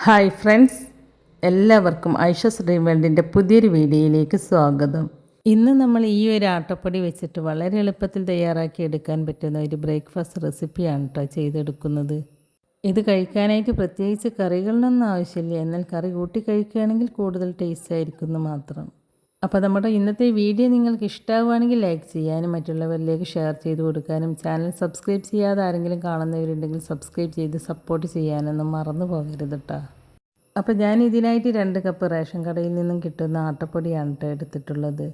Hi friends, എല്ലാവർക്കും Aisha's dream വേൾഡിൻ്റെ പുതിയൊരു വീഡിയോയിലേക്ക് സ്വാഗതം. ഇന്ന് നമ്മൾ ഈ ഒരു ആട്ടപ്പൊടി വെച്ചിട്ട് വളരെ എളുപ്പത്തിൽ തയ്യാറാക്കി എടുക്കാൻ പറ്റുന്ന ഒരു ബ്രേക്ക്ഫാസ്റ്റ് റെസിപ്പിയാണ് കേട്ടോ ചെയ്തെടുക്കുന്നത്. ഇത് കഴിക്കാനായിട്ട് പ്രത്യേകിച്ച് കറികളിലൊന്നും ആവശ്യമില്ല, എന്നാൽ കറി കൂട്ടി കഴിക്കുകയാണെങ്കിൽ കൂടുതൽ ടേസ്റ്റ് ആയിരിക്കുന്നു മാത്രം. അപ്പോൾ നമ്മുടെ ഇന്നത്തെ വീഡിയോ നിങ്ങൾക്ക് ഇഷ്ടമാവുകയാണെങ്കിൽ ലൈക്ക് ചെയ്യാനും മറ്റുള്ളവരിലേക്ക് ഷെയർ ചെയ്ത് കൊടുക്കാനും ചാനൽ സബ്സ്ക്രൈബ് ചെയ്യാതെ ആരെങ്കിലും കാണുന്നവരുണ്ടെങ്കിൽ സബ്സ്ക്രൈബ് ചെയ്ത് സപ്പോർട്ട് ചെയ്യാനൊന്നും മറന്നു പോകരുത് കേട്ടോ. അപ്പോൾ ഞാൻ ഇതിനായിട്ട് 2 കപ്പ് റേഷൻ കടയിൽ നിന്നും കിട്ടുന്ന ആട്ടപ്പൊടിയാണ് കേട്ടോ എടുത്തിട്ടുള്ളത്.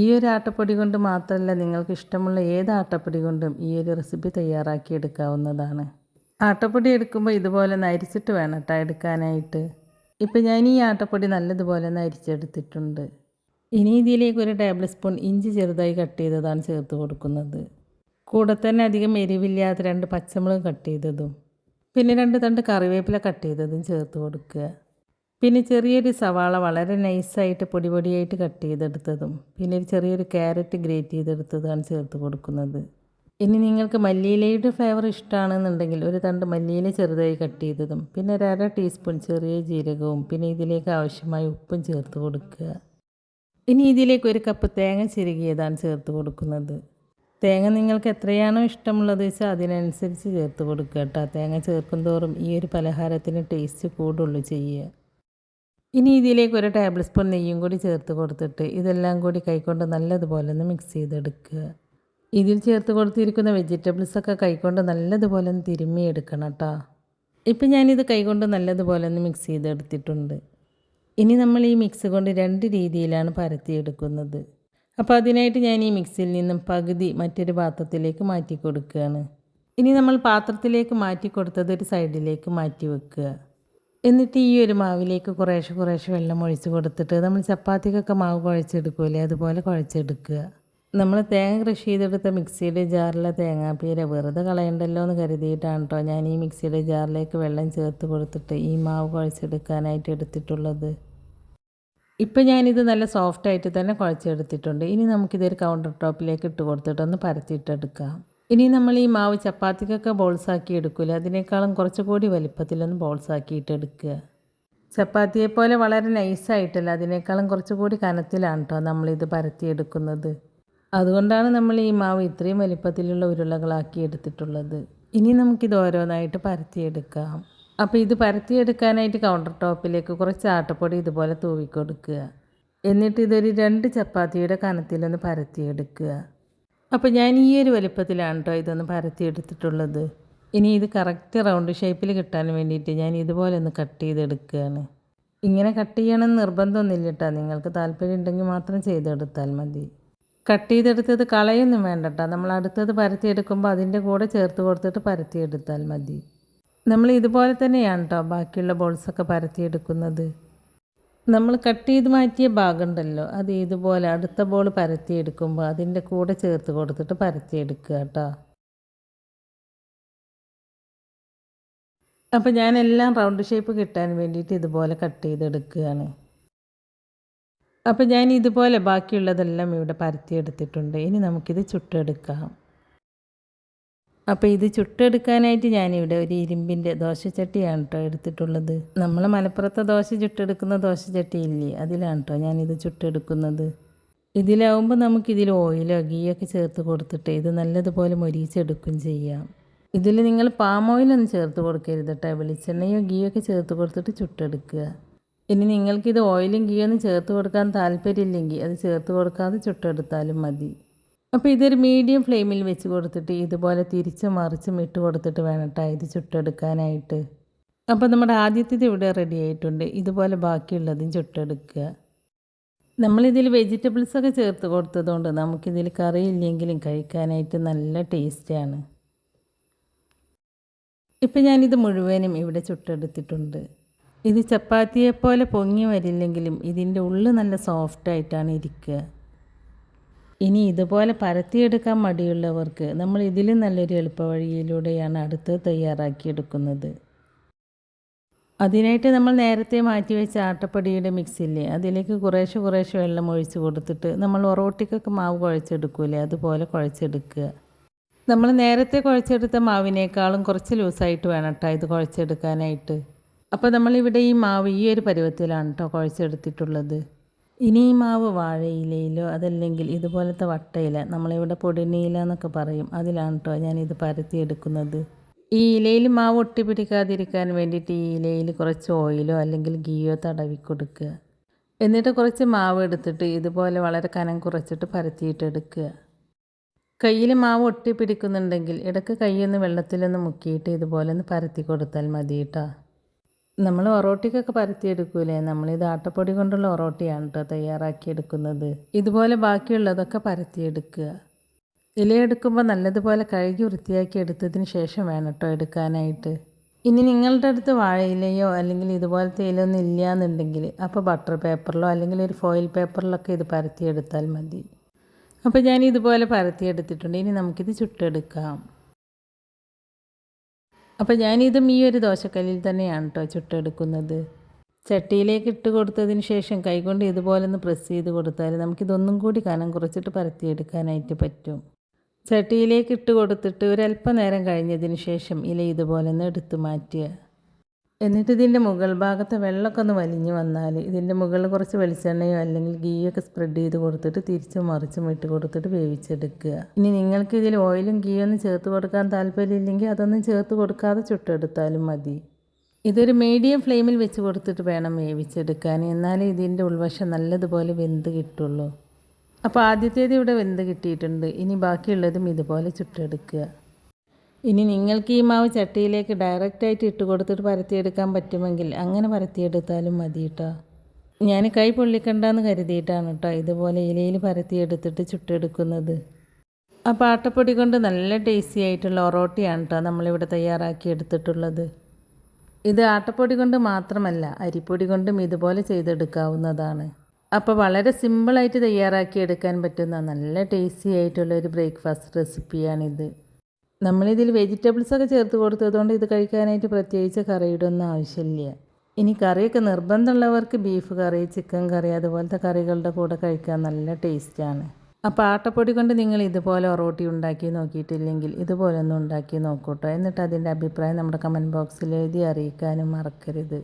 ഈ ഒരു ആട്ടപ്പൊടി കൊണ്ട് മാത്രമല്ല, നിങ്ങൾക്ക് ഇഷ്ടമുള്ള ഏത് ആട്ടപ്പൊടി കൊണ്ടും ഈ ഒരു റെസിപ്പി തയ്യാറാക്കി എടുക്കാവുന്നതാണ്. ആട്ടപ്പൊടി എടുക്കുമ്പോൾ ഇതുപോലെ നരിച്ചിട്ട് വേണം കേട്ടോ എടുക്കാനായിട്ട്. ഇപ്പോൾ ഞാൻ ഈ ആട്ടപ്പൊടി നല്ലതുപോലെ നരിച്ചെടുത്തിട്ടുണ്ട്. ഇനി ഇതിലേക്ക് 1 ടേബിൾ സ്പൂൺ ഇഞ്ചി ചെറുതായി കട്ട് ചെയ്തതാണ് ചേർത്ത് കൊടുക്കുന്നത്. കൂടെ തന്നെ അധികം എരിവില്ലാത്ത 2 പച്ചമുളക് കട്ട് ചെയ്തതും പിന്നെ 2 തണ്ട് കറിവേപ്പില കട്ട് ചെയ്തതും ചേർത്ത് കൊടുക്കുക. പിന്നെ ചെറിയൊരു സവാള വളരെ നൈസായിട്ട് പൊടിയായിട്ട് കട്ട് ചെയ്തെടുത്തതും പിന്നെ ഒരു ചെറിയൊരു ക്യാരറ്റ് ഗ്രേറ്റ് ചെയ്തെടുത്തതാണ് ചേർത്ത് കൊടുക്കുന്നത്. ഇനി നിങ്ങൾക്ക് മല്ലിയിലയുടെ ഫ്ലേവർ ഇഷ്ടമാണെന്നുണ്ടെങ്കിൽ 1 തണ്ട് മല്ലിയില ചെറുതായി കട്ട് ചെയ്തതും പിന്നെ 1/2 ടീസ്പൂൺ ചെറിയ ജീരകവും പിന്നെ ഇതിലേക്ക് ആവശ്യമായ ഉപ്പും ചേർത്ത് കൊടുക്കുക. ഇനി ഇതിലേക്ക് 1 കപ്പ് തേങ്ങ ചിരകിയതാണ് ചേർത്ത് കൊടുക്കുന്നത്. തേങ്ങ നിങ്ങൾക്ക് എത്രയാണോ ഇഷ്ടമുള്ളത് വെച്ചാൽ അതിനനുസരിച്ച് ചേർത്ത് കൊടുക്കുക കേട്ടോ. തേങ്ങ ചേർക്കും തോറും ഈ ഒരു പലഹാരത്തിന് ടേസ്റ്റ് കൂടുള്ളൂ ചെയ്യുക. ഇനി ഇതിലേക്ക് 1 ടേബിൾ സ്പൂൺ നെയ്യും കൂടി ചേർത്ത് കൊടുത്തിട്ട് ഇതെല്ലാം കൂടി കൈകൊണ്ട് നല്ലതുപോലെ ഒന്ന് മിക്സ് ചെയ്തെടുക്കുക. ഇതിൽ ചേർത്ത് കൊടുത്തിരിക്കുന്ന വെജിറ്റബിൾസൊക്കെ കൈകൊണ്ട് നല്ലതുപോലെ ഒന്ന് തിരുമ്മിയെടുക്കണം കേട്ടോ. ഇപ്പം ഞാനിത് കൈകൊണ്ട് നല്ലതുപോലെ ഒന്ന് മിക്സ് ചെയ്തെടുത്തിട്ടുണ്ട്. ഇനി നമ്മൾ ഈ മിക്സ് കൊണ്ട് 2 രീതിയിലാണ് പരത്തിയെടുക്കുന്നത്. അപ്പോൾ അതിനായിട്ട് ഞാൻ ഈ മിക്സിയിൽ നിന്നും പകുതി മറ്റൊരു പാത്രത്തിലേക്ക് മാറ്റി കൊടുക്കുകയാണ്. ഇനി നമ്മൾ പാത്രത്തിലേക്ക് മാറ്റി കൊടുത്തത് ഒരു സൈഡിലേക്ക് മാറ്റി വെക്കുക. എന്നിട്ട് ഈ ഒരു മാവിലേക്ക് കുറേശ്ശെ വെള്ളം ഒഴിച്ച് കൊടുത്തിട്ട് നമ്മൾ ചപ്പാത്തിക്കൊക്കെ മാവ് കുഴച്ചെടുക്കൂലേ, അതുപോലെ കുഴച്ചെടുക്കുക. നമ്മൾ തേങ്ങ ക്രഷ് ചെയ്തെടുത്ത മിക്സിയുടെ ജാറിലെ തേങ്ങാപ്പീര വെറുതെ കളയണ്ടല്ലോ എന്ന് കരുതിയിട്ടാണ് കേട്ടോ ഞാൻ ഈ മിക്സിയുടെ ജാറിലേക്ക് വെള്ളം ചേർത്ത് കൊടുത്തിട്ട് ഈ മാവ് കുഴച്ചെടുക്കാനായിട്ട് എടുത്തിട്ടുള്ളത്. ഇപ്പം ഞാനിത് നല്ല സോഫ്റ്റായിട്ട് തന്നെ കുഴച്ചെടുത്തിട്ടുണ്ട്. ഇനി നമുക്കിതൊരു കൗണ്ടർ ടോപ്പിലേക്ക് ഇട്ട് കൊടുത്തിട്ടൊന്ന് പരത്തിയിട്ടെടുക്കാം. ഇനി നമ്മൾ ഈ മാവ് ചപ്പാത്തിക്കൊക്കെ ബോൾസാക്കി എടുക്കില്ല, അതിനേക്കാളും കുറച്ചുകൂടി വലിപ്പത്തിലൊന്ന് ബോൾസാക്കിയിട്ടെടുക്കുക. ചപ്പാത്തിയെപ്പോലെ വളരെ നൈസായിട്ടല്ല, അതിനേക്കാളും കുറച്ചുകൂടി കനത്തിലാണ് കേട്ടോ നമ്മളിത് പരത്തിയെടുക്കുന്നത്. അതുകൊണ്ടാണ് നമ്മൾ ഈ മാവ് ഇത്രയും വലിപ്പത്തിലുള്ള ഉരുളകളാക്കി എടുത്തിട്ടുള്ളത്. ഇനി നമുക്കിത് ഓരോന്നായിട്ട് പരത്തിയെടുക്കാം. അപ്പോൾ ഇത് പരത്തിയെടുക്കാനായിട്ട് കൗണ്ടർ ടോപ്പിലേക്ക് കുറച്ച് ആട്ടപ്പൊടി ഇതുപോലെ തൂവി കൊടുക്കുക. എന്നിട്ട് ഇതൊരു 2 ചപ്പാത്തിയുടെ കനത്തിലൊന്ന് പരത്തിയെടുക്കുക. അപ്പോൾ ഞാൻ ഈ ഒരു വലിപ്പത്തിലാണ് കേട്ടോ ഇതൊന്ന് പരത്തിയെടുത്തിട്ടുള്ളത്. ഇനി ഇത് കറക്റ്റ് റൗണ്ട് ഷേപ്പിൽ കിട്ടാൻ വേണ്ടിയിട്ട് ഞാൻ ഇതുപോലെ ഒന്ന് കട്ട് ചെയ്തെടുക്കുകയാണ്. ഇങ്ങനെ കട്ട് ചെയ്യണമെന്ന് നിർബന്ധമൊന്നുമില്ല കേട്ടോ, നിങ്ങൾക്ക് താല്പര്യം ഉണ്ടെങ്കിൽ മാത്രം ചെയ്തെടുത്താൽ മതി. കട്ട് ചെയ്തെടുത്തത് കളയൊന്നും വേണ്ട കേട്ടോ, നമ്മൾ അടുത്തത് പരത്തിയെടുക്കുമ്പോൾ അതിൻ്റെ കൂടെ ചേർത്ത് കൊടുത്തിട്ട് പരത്തിയെടുത്താൽ മതി. നമ്മൾ ഇതുപോലെ തന്നെയാണ് കേട്ടോ ബാക്കിയുള്ള ബോൾസൊക്കെ പരത്തിയെടുക്കുന്നത്. നമ്മൾ കട്ട് ചെയ്ത് മാറ്റിയ ഭാഗം ഉണ്ടല്ലോ, അത് ഇതുപോലെ അടുത്ത ബോൾ പരത്തിയെടുക്കുമ്പോൾ അതിൻ്റെ കൂടെ ചേർത്ത് കൊടുത്തിട്ട് പരത്തിയെടുക്കുക കേട്ടോ. അപ്പോൾ ഞാനെല്ലാം റൗണ്ട് ഷേപ്പ് കിട്ടാൻ വേണ്ടിയിട്ട് ഇതുപോലെ കട്ട് ചെയ്തെടുക്കുകയാണ്. അപ്പോൾ ഞാൻ ഇതുപോലെ ബാക്കിയുള്ളതെല്ലാം ഇവിടെ പരത്തിയെടുത്തിട്ടുണ്ട്. ഇനി നമുക്കിത് ചുട്ടെടുക്കാം. അപ്പോൾ ഇത് ചുട്ടെടുക്കാനായിട്ട് ഞാനിവിടെ ഒരു ഇരുമ്പിൻ്റെ ദോശച്ചട്ടിയാണ് കേട്ടോ എടുത്തിട്ടുള്ളത്. നമ്മൾ മലപ്പുറത്തെ ദോശ ചുട്ടെടുക്കുന്ന ദോശച്ചട്ടി ഇല്ലേ, അതിലാണ് കേട്ടോ ഞാനിത് ചുട്ടെടുക്കുന്നത്. ഇതിലാവുമ്പോൾ നമുക്കിതിൽ ഓയിലോ ഗീയൊക്കെ ചേർത്ത് കൊടുത്തിട്ട് ഇത് നല്ലതുപോലെ മൊരിച്ചെടുക്കും ചെയ്യാം. ഇതിൽ നിങ്ങൾ പാം ഓയിലൊന്നും ചേർത്ത് കൊടുക്കരുത് കേട്ടോ, വെളിച്ചെണ്ണയോ ഗീയൊക്കെ ചേർത്ത് കൊടുത്തിട്ട് ചുട്ടെടുക്കുക. ഇനി നിങ്ങൾക്കിത് ഓയിലും ഗീയൊന്നും ചേർത്ത് കൊടുക്കാൻ താല്പര്യമില്ലെങ്കിൽ അത് ചേർത്ത് കൊടുക്കാതെ ചുട്ടെടുത്താലും മതി. അപ്പോൾ ഇതൊരു മീഡിയം ഫ്ലെയിമിൽ വെച്ച് കൊടുത്തിട്ട് ഇതുപോലെ തിരിച്ചും മറിച്ചും ഇട്ട് കൊടുത്തിട്ട് വേണം കേട്ടോ ഇത് ചുട്ടെടുക്കാനായിട്ട്. അപ്പോൾ നമ്മുടെ ആദ്യത്തേത് ഇവിടെ റെഡി ആയിട്ടുണ്ട്. ഇതുപോലെ ബാക്കിയുള്ളതും ചുട്ടെടുക്കുക. നമ്മളിതിൽ വെജിറ്റബിൾസൊക്കെ ചേർത്ത് കൊടുത്തതുകൊണ്ട് നമുക്കിതിൽ കറിയില്ലെങ്കിലും കഴിക്കാനായിട്ട് നല്ല ടേസ്റ്റാണ്. ഇപ്പം ഞാനിത് മുഴുവനും ഇവിടെ ചുട്ടെടുത്തിട്ടുണ്ട്. ഇത് ചപ്പാത്തിയെപ്പോലെ പൊങ്ങി വരില്ലെങ്കിലും ഇതിൻ്റെ ഉള്ളിൽ നല്ല സോഫ്റ്റായിട്ടാണ് ഇരിക്കുക. ഇനി ഇതുപോലെ പരത്തിയെടുക്കാൻ മടിയുള്ളവർക്ക് നമ്മൾ ഇതിലും നല്ലൊരു എളുപ്പവഴിയിലൂടെയാണ് അടുത്തത് തയ്യാറാക്കിയെടുക്കുന്നത്. അതിനായിട്ട് നമ്മൾ നേരത്തെ മാറ്റി വെച്ച ആട്ടപ്പൊടിയുടെ മിക്സില്ലേ, അതിലേക്ക് കുറേശ്ശെ വെള്ളം ഒഴിച്ച് കൊടുത്തിട്ട് നമ്മൾ ഒറോട്ടിക്കൊക്കെ മാവ് കുഴച്ചെടുക്കൂലേ, അതുപോലെ കുഴച്ചെടുക്കുക. നമ്മൾ നേരത്തെ കുഴച്ചെടുത്ത മാവിനേക്കാളും കുറച്ച് ലൂസായിട്ട് വേണം കേട്ടോ ഇത് കുഴച്ചെടുക്കാനായിട്ട്. അപ്പോൾ നമ്മളിവിടെ ഈ മാവ് ഈ ഒരു പരുവത്തിലാണ് കേട്ടോ കുഴച്ചെടുത്തിട്ടുള്ളത്. ഇനി ഈ മാവ് വാഴയിലയിലോ അതല്ലെങ്കിൽ ഇതുപോലത്തെ വട്ടയില, നമ്മളിവിടെ പൊടിനീല എന്നൊക്കെ പറയും, അതിലാണ് കേട്ടോ ഞാനിത് പരത്തിയെടുക്കുന്നത്. ഈ ഇലയിൽ മാവ് ഒട്ടിപ്പിടിക്കാതിരിക്കാൻ വേണ്ടിയിട്ട് ഈ ഇലയിൽ കുറച്ച് ഓയിലോ അല്ലെങ്കിൽ ഗീയോ തടവി കൊടുക്കുക. എന്നിട്ട് കുറച്ച് മാവ് എടുത്തിട്ട് ഇതുപോലെ വളരെ കനം കുറച്ചിട്ട് പരത്തിയിട്ടെടുക്കുക. കയ്യിൽ മാവ് ഒട്ടിപ്പിടിക്കുന്നുണ്ടെങ്കിൽ ഇടയ്ക്ക് കൈയൊന്ന് വെള്ളത്തിലൊന്ന് മുക്കിയിട്ട് ഇതുപോലെ ഒന്ന് പരത്തി കൊടുത്താൽ മതി കേട്ടോ. നമ്മൾ ഒറോട്ടിക്കൊക്കെ പരത്തിയെടുക്കൂലേ, നമ്മളിത് ആട്ടപ്പൊടി കൊണ്ടുള്ള ഒറോട്ടിയാണ് കേട്ടോ തയ്യാറാക്കിയെടുക്കുന്നത്. ഇതുപോലെ ബാക്കിയുള്ളതൊക്കെ പരത്തിയെടുക്കുക. ഇലയെടുക്കുമ്പോൾ നല്ലതുപോലെ കഴുകി വൃത്തിയാക്കി എടുത്തതിന് ശേഷം വേണം കേട്ടോ എടുക്കാനായിട്ട്. ഇനി നിങ്ങളുടെ അടുത്ത് വാഴയിലയോ അല്ലെങ്കിൽ ഇതുപോലത്തെ ഇലയൊന്നും ഇല്ല എന്നുണ്ടെങ്കിൽ അപ്പോൾ ബട്ടർ പേപ്പറിലോ അല്ലെങ്കിൽ ഒരു ഫോയിൽ പേപ്പറിലൊക്കെ ഇത് പരത്തിയെടുത്താൽ മതി. അപ്പോൾ ഞാൻ ഇതുപോലെ പരത്തിയെടുത്തിട്ടുണ്ട്. ഇനി നമുക്കിത് ചുട്ടെടുക്കാം. അപ്പോൾ ഞാനിതും ഈ ഒരു ദോശക്കല്ലിൽ തന്നെയാണ് കേട്ടോ ചുട്ടെടുക്കുന്നത്. ചട്ടിയിലേക്ക് ഇട്ട് കൊടുത്തതിന് ശേഷം കൈകൊണ്ട് ഇതുപോലെ ഒന്ന് പ്രസ് ചെയ്ത് കൊടുത്താൽ നമുക്കിതൊന്നും കൂടി കനം കുറച്ചിട്ട് പരത്തിയെടുക്കാനായിട്ട് പറ്റും. ചട്ടിയിലേക്ക് ഇട്ട് കൊടുത്തിട്ട് ഒരല്പനേരം കഴിഞ്ഞതിന് ശേഷം ഇല ഇതുപോലെ ഒന്ന് എടുത്ത് മാറ്റുക. എന്നിട്ട് ഇതിൻ്റെ മുകൾ ഭാഗത്തെ വെള്ളമൊക്കെ ഒന്ന് വലിഞ്ഞു വന്നാൽ ഇതിൻ്റെ മുകളിൽ കുറച്ച് വെളിച്ചെണ്ണയോ അല്ലെങ്കിൽ ഗീയൊക്കെ സ്പ്രെഡ് ചെയ്ത് കൊടുത്തിട്ട് തിരിച്ചും മറിച്ചും ഇട്ട് കൊടുത്തിട്ട് വേവിച്ചെടുക്കുക. ഇനി നിങ്ങൾക്ക് ഇതിൽ ഓയിലും ഗീയൊന്നും ചേർത്ത് കൊടുക്കാൻ താല്പര്യമില്ലെങ്കിൽ അതൊന്നും ചേർത്ത് കൊടുക്കാതെ ചുട്ടെടുത്താലും മതി. ഇതൊരു മീഡിയം ഫ്ലെയിമിൽ വെച്ച് കൊടുത്തിട്ട് വേണം വേവിച്ചെടുക്കാൻ, എന്നാലേ ഇതിൻ്റെ ഉൾവശം നല്ലതുപോലെ വെന്ത് കിട്ടുള്ളൂ. അപ്പോൾ ആദ്യത്തേത് ഇവിടെ വെന്ത് കിട്ടിയിട്ടുണ്ട്. ഇനി ബാക്കിയുള്ളതും ഇതുപോലെ ചുട്ടെടുക്കുക. ഇനി നിങ്ങൾക്ക് ഈ മാവ് ചട്ടിയിലേക്ക് ഡയറക്റ്റായിട്ട് ഇട്ട് കൊടുത്തിട്ട് പരത്തിയെടുക്കാൻ പറ്റുമെങ്കിൽ അങ്ങനെ പരത്തിയെടുത്താലും മതി കേട്ടോ. ഞാൻ കൈ പൊള്ളിക്കണ്ടെന്ന് കരുതിയിട്ടാണ് കേട്ടോ ഇതുപോലെ ഇലയിൽ പരത്തിയെടുത്തിട്ട് ചുട്ടെടുക്കുന്നത്. അപ്പോൾ ആട്ടപ്പൊടി കൊണ്ട് നല്ല ടേസ്റ്റി ആയിട്ടുള്ള ഒറോട്ടിയാണ് കേട്ടോ നമ്മളിവിടെ തയ്യാറാക്കി എടുത്തിട്ടുള്ളത്. ഇത് ആട്ടപ്പൊടി കൊണ്ട് മാത്രമല്ല അരിപ്പൊടി കൊണ്ടും ഇതുപോലെ ചെയ്തെടുക്കാവുന്നതാണ്. അപ്പോൾ വളരെ സിമ്പിളായിട്ട് തയ്യാറാക്കി എടുക്കാൻ പറ്റുന്ന നല്ല ടേസ്റ്റി ആയിട്ടുള്ളൊരു ബ്രേക്ക്ഫാസ്റ്റ് റെസിപ്പിയാണിത്. നമ്മളിതിൽ വെജിറ്റബിൾസൊക്കെ ചേർത്ത് കൊടുത്തതുകൊണ്ട് ഇത് കഴിക്കാനായിട്ട് പ്രത്യേകിച്ച് കറിയുടെ ഒന്നും ആവശ്യമില്ല. ഇനി കറിയൊക്കെ നിർബന്ധമുള്ളവർക്ക് ബീഫ് കറി, ചിക്കൻ കറി അതുപോലത്തെ കറികളുടെ കൂടെ കഴിക്കാൻ നല്ല ടേസ്റ്റാണ്. അപ്പോൾ ആട്ടപ്പൊടി കൊണ്ട് നിങ്ങൾ ഇതുപോലെ ഒറോട്ടി ഉണ്ടാക്കി നോക്കിയിട്ടില്ലെങ്കിൽ ഇതുപോലെ ഒന്ന് ഉണ്ടാക്കി നോക്കൂട്ടോ. എന്നിട്ട് അതിൻ്റെ അഭിപ്രായം നമ്മുടെ കമൻറ്റ് ബോക്സിൽ എഴുതി അറിയിക്കാനും മറക്കരുത്.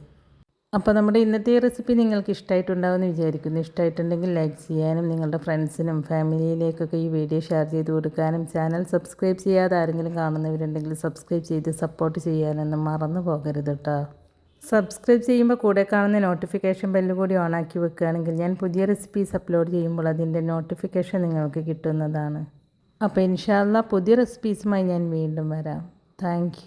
അപ്പോൾ നമ്മുടെ ഇന്നത്തെ ഈ റെസിപ്പി നിങ്ങൾക്ക് ഇഷ്ടമായിട്ടുണ്ടാവുമെന്ന് വിചാരിക്കുന്നു. ഇഷ്ടമായിട്ടുണ്ടെങ്കിൽ ലൈക്ക് ചെയ്യാനും നിങ്ങളുടെ ഫ്രണ്ട്സിനും ഫാമിലിയിലേക്കൊക്കെ ഈ വീഡിയോ ഷെയർ ചെയ്ത് കൊടുക്കാനും ചാനൽ സബ്സ്ക്രൈബ് ചെയ്യാതെ ആരെങ്കിലും കാണുന്നവരുണ്ടെങ്കിൽ സബ്സ്ക്രൈബ് ചെയ്ത് സപ്പോർട്ട് ചെയ്യാനൊന്നും മറന്നു പോകരുത് കേട്ടോ. സബ്സ്ക്രൈബ് ചെയ്യുമ്പോൾ കൂടെ കാണുന്ന നോട്ടിഫിക്കേഷൻ ബെല്ല് കൂടി ഓണാക്കി വെക്കുകയാണെങ്കിൽ ഞാൻ പുതിയ റെസിപ്പീസ് അപ്ലോഡ് ചെയ്യുമ്പോൾ അതിൻ്റെ നോട്ടിഫിക്കേഷൻ നിങ്ങൾക്ക് കിട്ടുന്നതാണ്. അപ്പോൾ ഇൻഷാ അല്ലാഹ് പുതിയ റെസിപ്പീസുമായി ഞാൻ വീണ്ടും വരാം. താങ്ക്